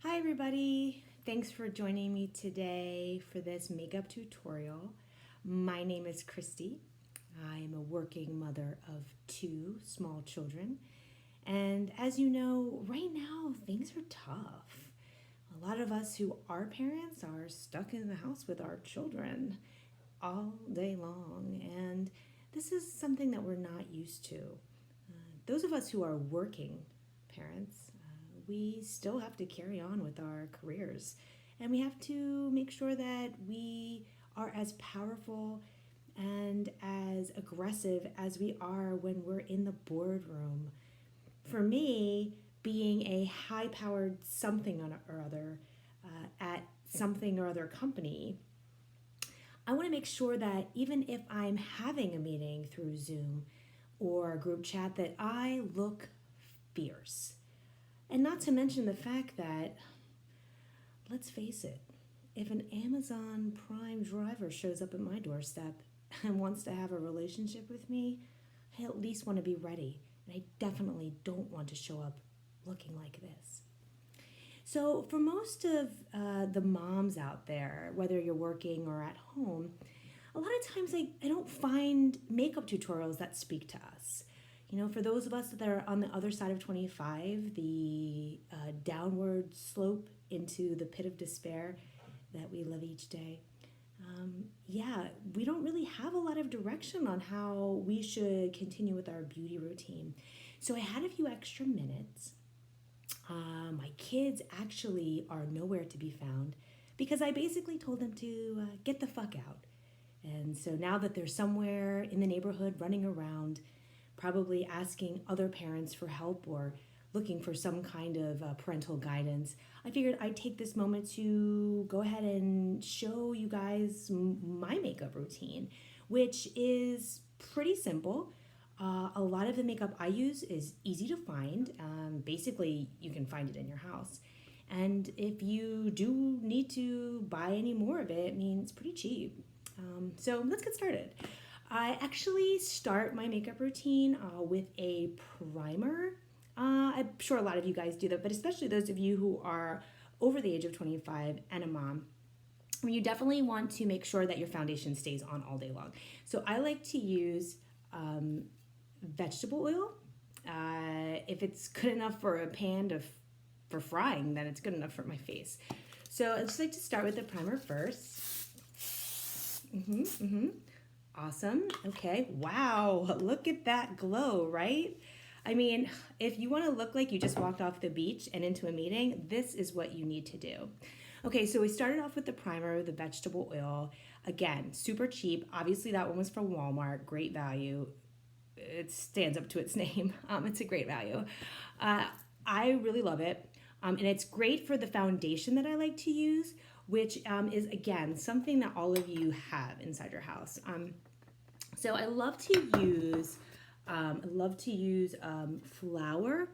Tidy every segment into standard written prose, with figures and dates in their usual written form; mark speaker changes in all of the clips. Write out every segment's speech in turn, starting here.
Speaker 1: Hi everybody, thanks for joining me today for this makeup tutorial. My name is Christy. I am a working mother of two small children, and as you know, right now things are tough. A lot of us who are parents are stuck in the house with our children all day long, and this is something that we're not used to. Those of us who are working parents, we still have to carry on with our careers. And we have to make sure that we are as powerful and as aggressive as we are when we're in the boardroom. For me, being a high powered something or other at something or other company, I want to make sure that even if I'm having a meeting through Zoom or a group chat, that I look fierce. And not to mention the fact that, let's face it, if an Amazon Prime driver shows up at my doorstep and wants to have a relationship with me, I at least want to be ready. And I definitely don't want to show up looking like this. So, for most of the moms out there, whether you're working or at home, a lot of times I don't find makeup tutorials that speak to us. You know, for those of us that are on the other side of 25, the downward slope into the pit of despair that we live each day, we don't really have a lot of direction on how we should continue with our beauty routine. So I had a few extra minutes. My kids actually are nowhere to be found because I basically told them to get the fuck out. And so now that they're somewhere in the neighborhood running around, probably asking other parents for help or looking for some kind of parental guidance, I figured I'd take this moment to go ahead and show you guys my makeup routine, which is pretty simple. A lot of the makeup I use is easy to find. Basically, you can find it in your house. And if you do need to buy any more of it, I mean, it's pretty cheap. So let's get started. I actually start my makeup routine with a primer. I'm sure a lot of you guys do that, but especially those of you who are over the age of 25 and a mom, you definitely want to make sure that your foundation stays on all day long. So I like to use vegetable oil. If it's good enough for a pan for frying, then it's good enough for my face. So I just like to start with the primer first. Awesome. Okay. Wow. Look at that glow, right? I mean, if you want to look like you just walked off the beach and into a meeting, this is what you need to do. Okay, so we started off with the primer, the vegetable oil. Again, super cheap. Obviously, that one was from Walmart. Great value. It stands up to its name. It's a great value. I really love it. And it's great for the foundation that I like to use, which is, again, something that all of you have inside your house. So I love to use flour,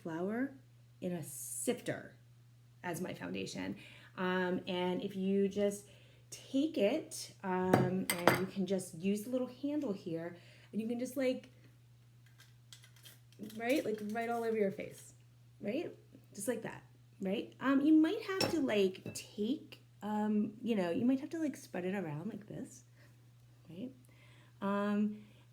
Speaker 1: flour in a sifter as my foundation. And if you just take it, and you can just use the little handle here, and you can just right all over your face, right? Just like that, right? You might have to take, you might have to spread it around like this, right?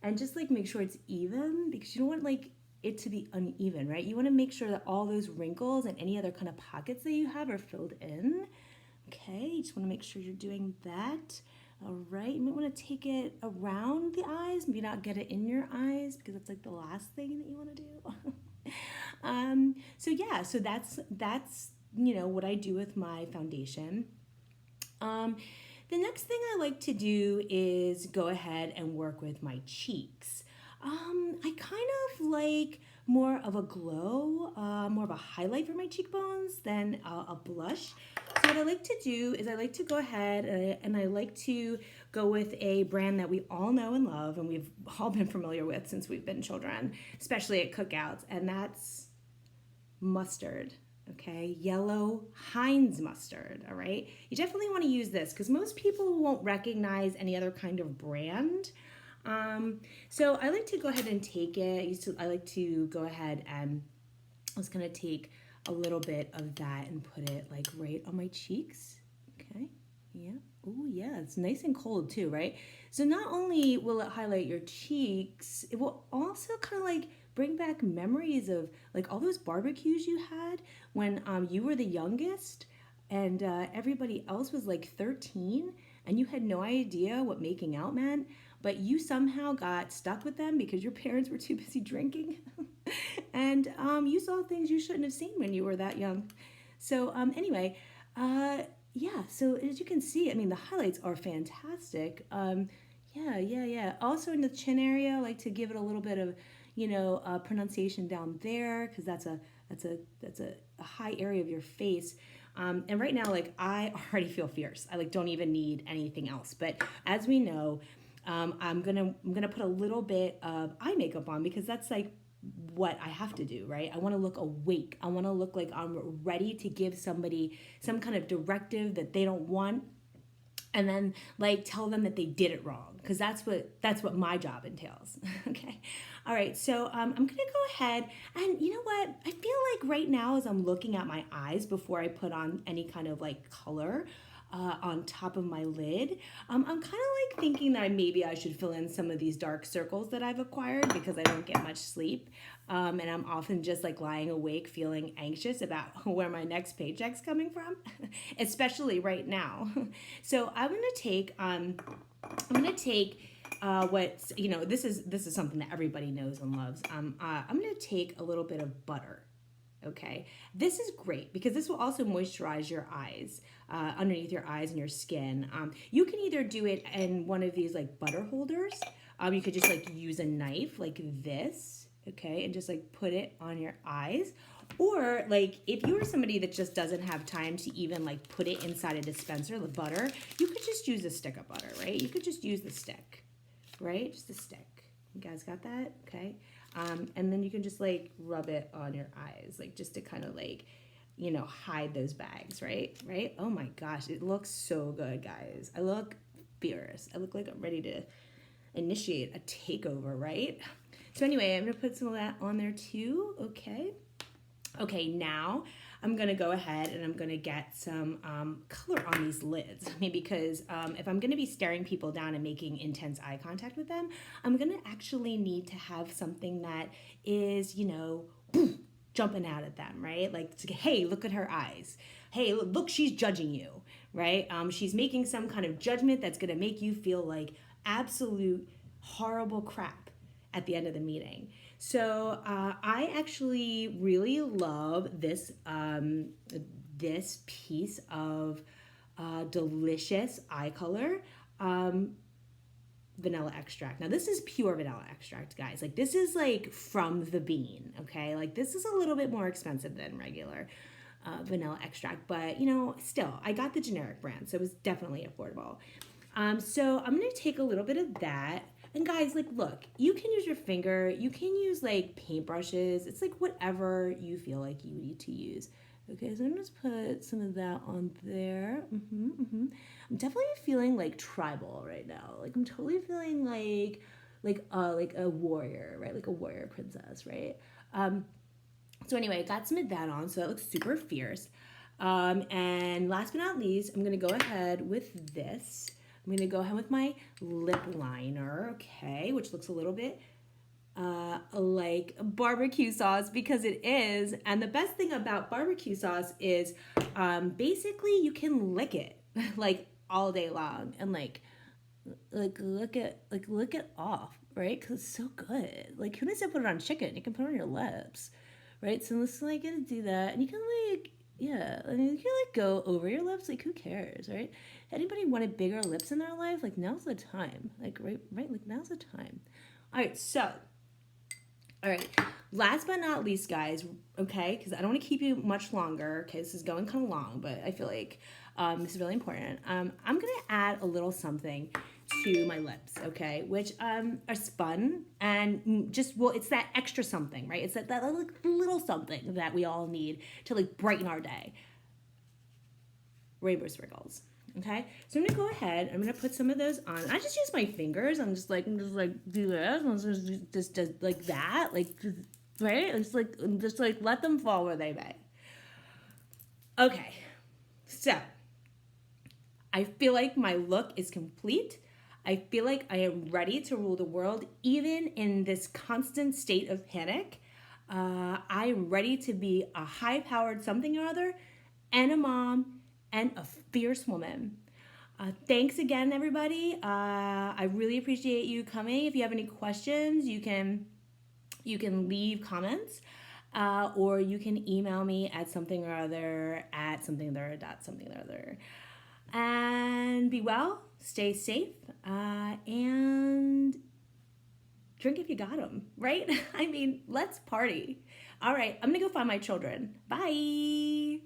Speaker 1: And just make sure it's even, because you don't want it to be uneven, right? You want to make sure that all those wrinkles and any other kind of pockets that you have are filled in. Okay, you just want to make sure you're doing that. All right, you might want to take it around the eyes, maybe not get it in your eyes because that's the last thing that you want to do. So that's what I do with my foundation. The next thing I like to do is go ahead and work with my cheeks. I kind of like more of a glow, more of a highlight for my cheekbones than a blush. So what I like to do is I like to go ahead and I like to go with a brand that we all know and love and we've all been familiar with since we've been children, especially at cookouts, and that's mustard. Okay, yellow Heinz mustard, all right? You definitely want to use this because most people won't recognize any other kind of brand. So I like to go ahead and take it. I like to go ahead and I was going to take a little bit of that and put it like right on my cheeks. Okay, yeah. Oh yeah, it's nice and cold too, right? So not only will it highlight your cheeks, it will also kind of like bring back memories of like all those barbecues you had when you were the youngest and everybody else was like 13 and you had no idea what making out meant, but you somehow got stuck with them because your parents were too busy drinking. And you saw things you shouldn't have seen when you were that young. So anyway, yeah, so as you can see, I mean, the highlights are fantastic. Yeah. Also in the chin area, I like to give it a little bit of, pronunciation down there because that's a high area of your face. And right now, like I already feel fierce. I like don't even need anything else. But as we know, I'm gonna put a little bit of eye makeup on because that's like what I have to do, right? I want to look awake. I want to look like I'm ready to give somebody some kind of directive that they don't want and then like tell them that they did it wrong because that's what my job entails. Okay. All right. So I'm going to go ahead and you know what? I feel like right now as I'm looking at my eyes before I put on any kind of like color, on top of my lid. I'm kind of like thinking that maybe I should fill in some of these dark circles that I've acquired because I don't get much sleep. And I'm often just like lying awake feeling anxious about where my next paycheck's coming from, especially right now. So I'm going to take what's, this is something that everybody knows and loves. I'm going to take a little bit of butter. Okay, this is great because this will also moisturize your eyes, underneath your eyes and your skin. You can either do it in one of these like butter holders. You could just like use a knife like this, okay, and just like put it on your eyes. Or like if you are somebody that just doesn't have time to even like put it inside a dispenser, the butter, you could just use a stick of butter, right? You could just use the stick, right? Just a stick. You guys got that? Okay. And then you can just like rub it on your eyes, like just to kind of like, hide those bags, right? Right? Oh my gosh, it looks so good, guys. I look fierce. I look like I'm ready to initiate a takeover, right? So anyway, I'm gonna put some of that on there too, okay? Okay, now I'm gonna go ahead and I'm gonna get some color on these lids. Maybe because if I'm gonna be staring people down and making intense eye contact with them, I'm gonna actually need to have something that is, jumping out at them, right? Like, hey, look at her eyes. Hey, look, she's judging you, right? She's making some kind of judgment that's gonna make you feel like absolute horrible crap at the end of the meeting. So I actually really love this this piece of delicious eye color, vanilla extract. Now this is pure vanilla extract, guys. Like this is like from the bean, okay? Like this is a little bit more expensive than regular vanilla extract, but still, I got the generic brand, so it was definitely affordable. So I'm gonna take a little bit of that. And guys, like, look, you can use your finger, you can use like paintbrushes. It's like whatever you feel like you need to use. Okay, so I'm gonna just put some of that on there. I'm definitely feeling like tribal right now. Like I'm totally feeling like a warrior, right? Like a warrior princess, right? So anyway, I got some of that on, so that looks super fierce. And last but not least, I'm gonna go ahead with this. I'm going to go ahead with my lip liner, okay, which looks a little bit like barbecue sauce because it is. And the best thing about barbecue sauce is basically you can lick it like all day long and like lick it off, right? Because it's so good. Like who needs to put it on chicken? You can put it on your lips, right? So let's like gonna do that, and you can like. Yeah, I mean, you can like go over your lips, like who cares, right? Anybody wanted bigger lips in their life? Like now's the time, like right, like now's the time. All right, last but not least, guys, okay, because I don't want to keep you much longer, okay, this is going kind of long, but I feel like this is really important. I'm going to add a little something to my lips, okay, which are spun and just, well, it's that extra something, right? It's that like, little something that we all need to like brighten our day. Rainbow sprinkles. Okay, so I'm gonna go ahead. I'm gonna put some of those on. I just use my fingers. I'm just like do this. Just like that, like right. It's like just like let them fall where they may. Okay, so I feel like my look is complete. I feel like I am ready to rule the world, even in this constant state of panic. I am ready to be a high-powered something or other, and a mom, and a fierce woman. Thanks again, everybody. I really appreciate you coming. If you have any questions, you can leave comments, or you can email me at something or other at something or other dot something or other. And be well, stay safe, and drink if you got them, right? I mean, let's party. All right, I'm gonna go find my children. Bye.